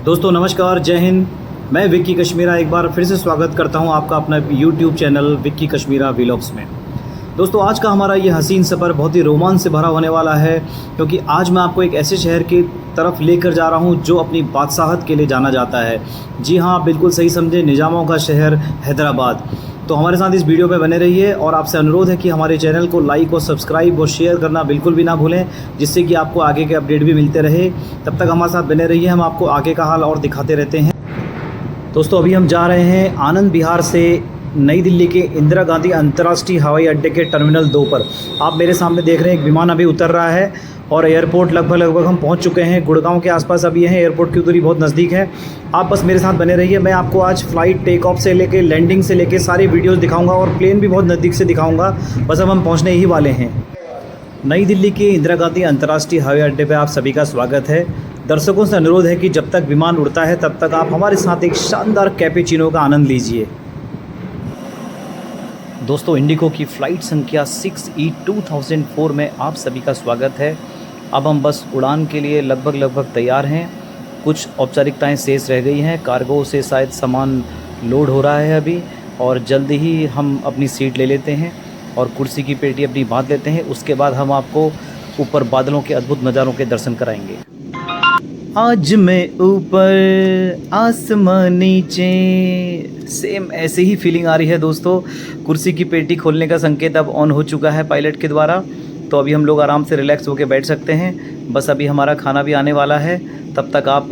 दोस्तों नमस्कार, जय हिंद। मैं विक्की कश्मीरा एक बार फिर से स्वागत करता हूं आपका अपना YouTube channel Vicky Kashmira vlogs में। दोस्तों आज का हमारा ये हसीन सफ़र बहुत ही रोमांच से भरा होने वाला है, क्योंकि आज मैं आपको एक ऐसे शहर की तरफ लेकर जा रहा हूं जो अपनी बादशाहत के लिए जाना जाता है। जी हाँ, बिल्कुल सही समझे, निज़ामों का शहर हैदराबाद। तो हमारे साथ इस वीडियो में बने रहिए और आपसे अनुरोध है कि हमारे चैनल को लाइक और सब्सक्राइब और शेयर करना बिल्कुल भी ना भूलें, जिससे कि आपको आगे के अपडेट भी मिलते रहे। तब तक हमारे साथ बने रहिए, हम आपको आगे का हाल और दिखाते रहते हैं। दोस्तों अभी हम जा रहे हैं आनंद विहार से नई दिल्ली के इंदिरा गांधी अंतर्राष्ट्रीय हवाई अड्डे के टर्मिनल 2 पर। आप मेरे सामने देख रहे हैं एक विमान अभी उतर रहा है और एयरपोर्ट लगभग हम पहुंच चुके हैं। गुड़गांव के आसपास अभी हैं, एयरपोर्ट की दूरी बहुत नज़दीक है। आप बस मेरे साथ बने रहिए, मैं आपको आज फ़्लाइट टेक ऑफ से लेके लैंडिंग से लेके सारी वीडियोस दिखाऊंगा और प्लेन भी बहुत नज़दीक से दिखाऊंगा। बस अब हम पहुंचने ही वाले हैं। नई दिल्ली के इंदिरा गांधी अंतर्राष्ट्रीय हवाई अड्डे पर आप सभी का स्वागत है। दर्शकों से अनुरोध है कि जब तक विमान उड़ता है तब तक आप हमारे साथ एक शानदार कैपेचिनो का आनंद लीजिए। दोस्तों इंडिगो की फ़्लाइट संख्या 6E2004 में आप सभी का स्वागत है। अब हम बस उड़ान के लिए लगभग तैयार हैं। कुछ औपचारिकताएं शेष रह गई हैं। कार्गो से शायद सामान लोड हो रहा है अभी, और जल्द ही हम अपनी सीट ले लेते हैं और कुर्सी की पेटी अपनी बांध लेते हैं। उसके बाद हम आपको ऊपर बादलों के अद्भुत नज़ारों के दर्शन कराएंगे। आज मैं ऊपर आसमान नीचे, सेम ऐसे ही फीलिंग आ रही है दोस्तों। कुर्सी की पेटी खोलने का संकेत अब ऑन हो चुका है पायलट के द्वारा, तो अभी हम लोग आराम से रिलैक्स होकर बैठ सकते हैं। बस अभी हमारा खाना भी आने वाला है, तब तक आप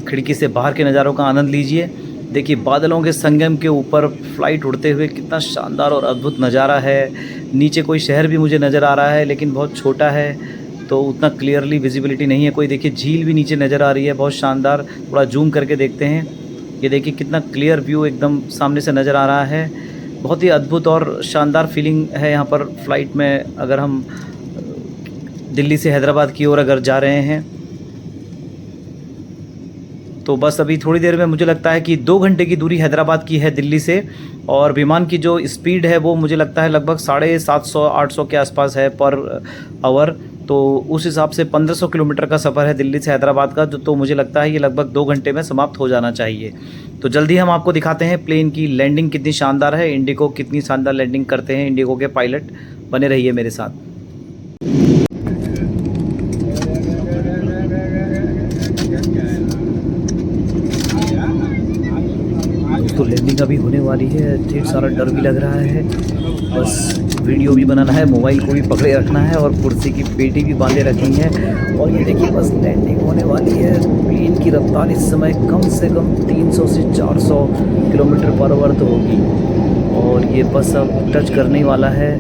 खिड़की से बाहर के नज़ारों का आनंद लीजिए। देखिए बादलों के संगम के ऊपर फ़्लाइट उड़ते हुए कितना शानदार और अद्भुत नज़ारा है। नीचे कोई शहर भी मुझे नज़र आ रहा है, लेकिन बहुत छोटा है तो उतना क्लियरली विजिबिलिटी नहीं है। कोई देखिए झील भी नीचे नज़र आ रही है, बहुत शानदार। थोड़ा जूम करके देखते हैं, ये देखिए कितना क्लियर व्यू एकदम सामने से नज़र आ रहा है। बहुत ही अद्भुत और शानदार फीलिंग है यहाँ पर फ़्लाइट में। अगर हम दिल्ली से हैदराबाद की ओर अगर जा रहे हैं तो बस अभी थोड़ी देर में मुझे लगता है कि 2 घंटे की दूरी हैदराबाद की है दिल्ली से, और विमान की जो स्पीड है वो मुझे लगता है लगभग 750-800 के आसपास है पर आवर। तो उस हिसाब से 1500 किलोमीटर का सफ़र है दिल्ली से हैदराबाद का, तो मुझे लगता है ये लगभग 2 घंटे में समाप्त हो जाना चाहिए। तो जल्दी हम आपको दिखाते हैं प्लेन की लैंडिंग कितनी शानदार है, इंडिगो कितनी शानदार लैंडिंग करते हैं इंडिगो के पायलट। बने रहिए मेरे साथ। तो लैंडिंग अभी होने वाली है, ढेर सारा डर भी लग रहा है। बस वीडियो भी बनाना है, मोबाइल को भी पकड़े रखना है और कुर्सी की पेटी भी बांधे रखनी है। और ये देखिए बस लैंडिंग होने वाली है। प्लेन की रफ्तार इस समय कम से कम 300 से 400 किलोमीटर पर आवर तो होगी, और ये बस अब टच करने वाला है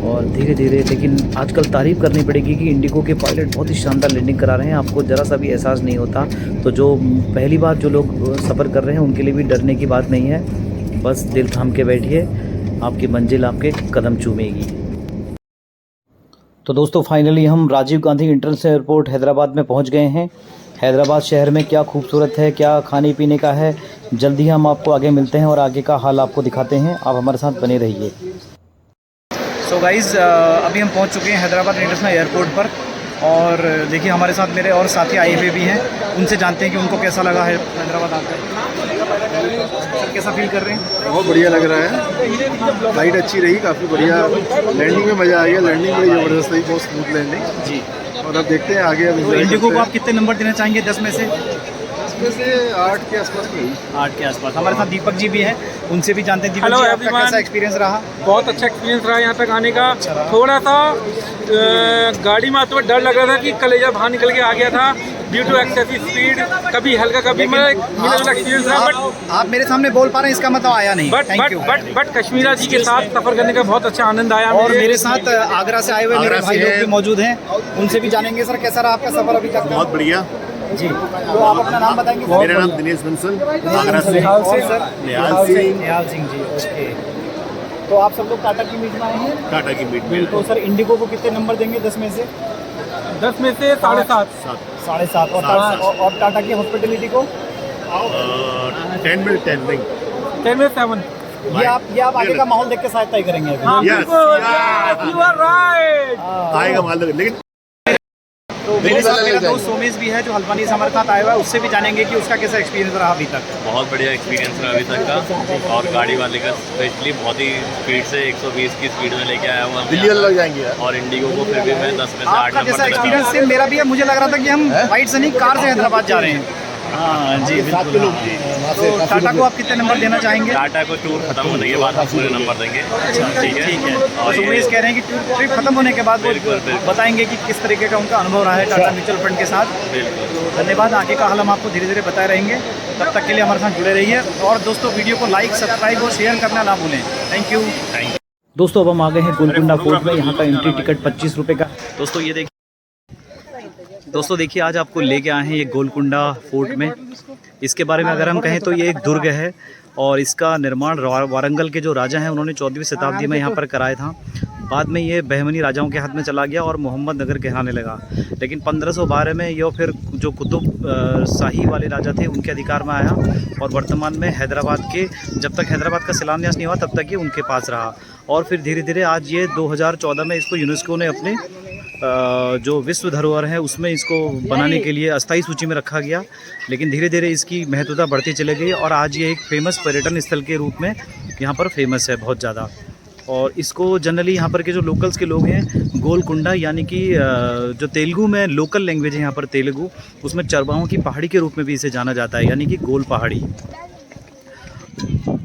और धीरे धीरे। लेकिन आजकल तारीफ़ करनी पड़ेगी कि इंडिगो के पायलट बहुत ही शानदार लैंडिंग करा रहे हैं, आपको ज़रा सा भी एहसास नहीं होता। तो जो पहली बार जो लोग सफ़र कर रहे हैं उनके लिए भी डरने की बात नहीं है। बस दिल थाम के बैठिए, आपकी मंजिल आपके कदम चूमेगी। तो दोस्तों फाइनली हम राजीव गांधी इंटरनेशनल एयरपोर्ट हैदराबाद में पहुंच गए हैं। हैदराबाद शहर में क्या खूबसूरत है, क्या खाने पीने का है, जल्दी हम आपको आगे मिलते हैं और आगे का हाल आपको दिखाते हैं। आप हमारे साथ बने रहिए। सो गाइज़ अभी हम पहुंच चुके हैं हैदराबाद इंटरनेशनल एयरपोर्ट पर, और देखिए हमारे साथ मेरे और साथी आए हुए भी हैं। उनसे जानते हैं कि उनको कैसा लगा है हैदराबाद आकर। सर कैसा फील कर रहे हैं? बहुत बढ़िया लग रहा है, फ्लाइट अच्छी रही, काफ़ी बढ़िया। लैंडिंग में मज़ा आ गया, लैंडिंग बड़ी ज़बरदस्त रही, बहुत स्मूथ लैंडिंग जी। और अब देखते हैं आगे। अब इंडिगो को आप कितने नंबर देना चाहेंगे 10 में से? 10 में से 8 के आसपास रही। 8 के आसपास। हमारे साथ दीपक जी भी हैं, उनसे भी जानते हैं। दीपक जी आपका कैसा एक्सपीरियंस रहा? बहुत अच्छा एक्सपीरियंस रहा यहाँ तक आने का। थोड़ा सा गाड़ी में आते हुए डर लग रहा था कि कलेजा बाहर निकल के आ गया था ड्यू टू एक्सेसिव स्पीड, कभी हल्का कभी मिला एक्सपीरियंस रहा। बट आप मेरे सामने बोल पा रहे हैं, इसका मतलब आया नहीं। बट कश्मीरा जी के साथ सफर करने का बहुत अच्छा आनंद आया। और मेरे साथ आगरा से आए हुए मेरे भाई लोग भी मौजूद हैं, उनसे भी जानेंगे। सर कैसा रहा आपका सफर अभी तक? बहुत बढ़िया जी। तो आप अपना नाम बताएंगे? मेरा नाम दिनेश बंसल, आगरा से। सर निहाल सिंह जी। ओके, तो आप सब लोग टाटा की मीट में आए हैं? टाटा की मीट में। तो सर इंडिगो को कितने नंबर देंगे 10 में से? 10 में से 7.5। 7.5। और टाटा की हॉस्पिटलिटी को? 10 में 10 नहीं, 10 में 7। ये आप आगे का माहौल देख के शायद तय करेंगे अभी। You are right. आएगा माल, लेकिन तो मेरे साथ मेरा दोस्त सोमेश भी है जो हल्द्वानी से हमारे साथ आया हुआ है, उससे भी जानेंगे कि उसका कैसा एक्सपीरियंस रहा अभी तक। बहुत बढ़िया एक्सपीरियंस रहा अभी तक का, और गाड़ी वाले का स्पेशली बहुत ही स्पीड से 120 की स्पीड में लेके आया हुआ बिलियन लग जाएंगे यार। और इंडिगो को फिर भी मैं 10 में से 8 आपका नंबर जैसा देना एक्सपीरियंस चाहूँगा। सेम मेरा भी है, मुझे लग रहा था कि हम बाइक से नहीं कार से हैदराबाद जा रहे हैं। हाँ जी बिल्कुल। तो टाटा को आप कितने नंबर देना चाहेंगे? टाटा को टूर खत्म होने के बाद हम पूरे नंबर देंगे। ठीक है। और सोमेश कह रहे हैं कि ट्रिप खत्म होने के बाद वो बताएंगे कि किस तरीके का उनका अनुभव रहा है टाटा म्यूचुअल फंड के साथ। बिल्कुल। धन्यवाद, आगे का हाल हम आपको धीरे धीरे बताए रहेंगे, तब तक के लिए हमारे साथ जुड़े रहिए। और दोस्तों वीडियो को लाइक, सब्सक्राइब और शेयर करना ना भूलें। Thank you. दोस्तों अब हम आ गए हैं गोलकुंडा फोर्ट में। यहाँ का एंट्री टिकट 25 रुपये का। दोस्तों ये देखिए, देखिए आज आपको लेके आए हैं ये गोलकुंडा फोर्ट में। इसके बारे में अगर हम कहें तो ये एक दुर्ग है और इसका निर्माण वारंगल के जो राजा हैं उन्होंने 14वीं शताब्दी में यहाँ पर कराया था। बाद में ये बहमनी राजाओं के हाथ में चला गया और मोहम्मद नगर कहलाने लगा। लेकिन 1512 में ये फिर जो कुतुब शाही वाले राजा थे उनके अधिकार में आया और वर्तमान में हैदराबाद के, जब तक हैदराबाद का शिलान्यास नहीं हुआ तब तक ये उनके पास रहा। और फिर धीरे धीरे आज ये 2014 में इसको यूनेस्को ने अपने जो विश्व धरोहर है उसमें इसको बनाने के लिए अस्थायी सूची में रखा गया। लेकिन धीरे धीरे इसकी महत्वता बढ़ती चली गई और आज ये एक फेमस पर्यटन स्थल के रूप में यहाँ पर फेमस है बहुत ज़्यादा। और इसको जनरली यहाँ पर के जो लोकल्स के लोग हैं गोलकुंडा, यानी कि जो तेलुगु में लोकल लैंग्वेज है यहाँ पर तेलुगु, उसमें चरवाहों की पहाड़ी के रूप में भी इसे जाना जाता है, यानी कि गोल पहाड़ी।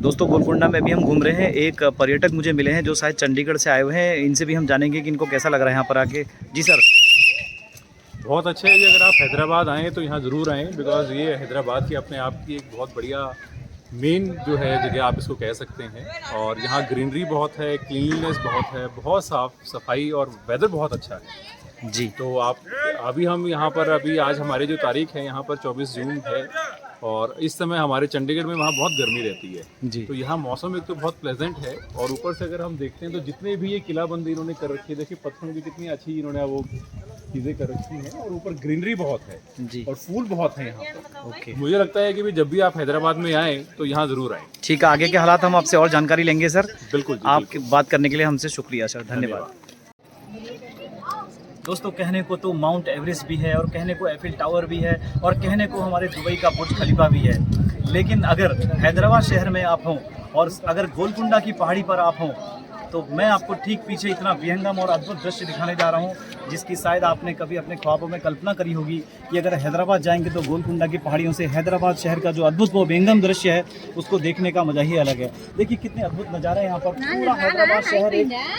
दोस्तों गोलकुंडा में भी हम घूम रहे हैं। एक पर्यटक मुझे मिले हैं जो शायद चंडीगढ़ से आए हुए हैं, इनसे भी हम जानेंगे कि इनको कैसा लग रहा है यहाँ पर आके। जी सर। बहुत अच्छा है जी, अगर आप हैदराबाद आएँ तो यहाँ ज़रूर आएँ, बिकॉज़ ये हैदराबाद की अपने आप की एक बहुत बढ़िया मेन जो है जगह आप इसको कह सकते हैं। और यहाँ ग्रीनरी बहुत है, क्लीनलीनेस बहुत है, बहुत साफ़ सफाई और वेदर बहुत अच्छा है जी। तो आप हम यहाँ पर आज हमारी जो तारीख है यहाँ पर 24 जून है और इस समय हमारे चंडीगढ़ में वहाँ बहुत गर्मी रहती है जी। तो यहाँ मौसम एक तो बहुत प्लेजेंट है और ऊपर से अगर हम देखते हैं तो जितने भी ये किलाबंदी इन्होंने कर रखी है, देखिए पत्थरों की कितनी अच्छी इन्होंने वो चीज़ें कर रखी हैं और ऊपर ग्रीनरी बहुत है जी और फूल बहुत है यहाँ पर। ओके, मुझे लगता है कि जब भी आप हैदराबाद में आएँ तो यहाँ ज़रूर आएँ। ठीक है, आगे के हालात हम आपसे और जानकारी लेंगे सर। बिल्कुल जी, आपकी बात करने के लिए हमसे शुक्रिया सर, धन्यवाद। दोस्तों कहने को तो माउंट एवरेस्ट भी है और कहने को एफिल टावर भी है और कहने को हमारे दुबई का बुर्ज खलीफा भी है, लेकिन अगर हैदराबाद शहर में आप हों और अगर गोलकुंडा की पहाड़ी पर आप हों तो मैं आपको ठीक पीछे इतना विहंगम और अद्भुत दृश्य दिखाने जा रहा हूं जिसकी शायद आपने कभी अपने ख्वाबों में कल्पना करी होगी कि अगर हैदराबाद जाएंगे तो गोलकुंडा की पहाड़ियों से हैदराबाद शहर का जो अद्भुत वो विहंगम दृश्य है उसको देखने का मजा ही अलग है। देखिए कितने अद्भुत नज़ारे हैं यहाँ पर, पूरा हैदराबाद शहर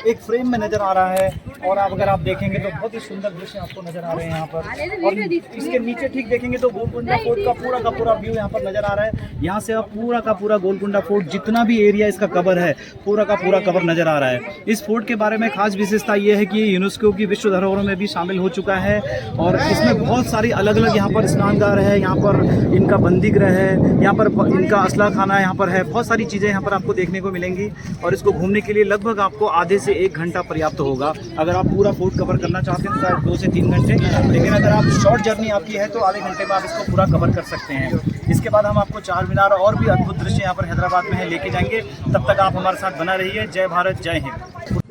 एक फ्रेम में नज़र आ रहा है और अगर आप देखेंगे तो बहुत ही सुंदर दृश्य आपको नज़र आ रहे हैं यहाँ पर। और इसके नीचे ठीक देखेंगे तो गोलकुंडा फोर्ट का पूरा व्यू यहाँ पर नज़र आ रहा है। यहाँ से आप पूरा का पूरा गोलकुंडा फोर्ट जितना भी एरिया इसका कवर है पूरा का पूरा कवर नज़र आ रहा है। इस फोर्ट के बारे में खास विशेषता ये है कि ये यूनेस्को की विश्व धरोहरों में भी शामिल हो चुका है और इसमें बहुत सारी अलग अलग यहाँ पर स्नानगार है, यहाँ पर इनका बंदीगृह है, यहाँ पर इनका असला खाना यहाँ पर है, बहुत सारी चीज़ें यहाँ पर आपको देखने को मिलेंगी। और इसको घूमने के लिए लगभग आपको आधे से 1 घंटा पर्याप्त होगा। अगर आप पूरा फोर्ट कवर करना चाहते हैं तो शायद 2 से 3 घंटे, लेकिन अगर आप शॉर्ट जर्नी आपकी है तो आधे घंटे में आप इसको पूरा कवर कर सकते हैं। इसके बाद हम आपको चार मीनार और भी अद्भुत दृश्य यहाँ पर हैदराबाद में है लेके जाएंगे। तब तक आप हमारे साथ बना रहिए। जय भारत, जय हिंद।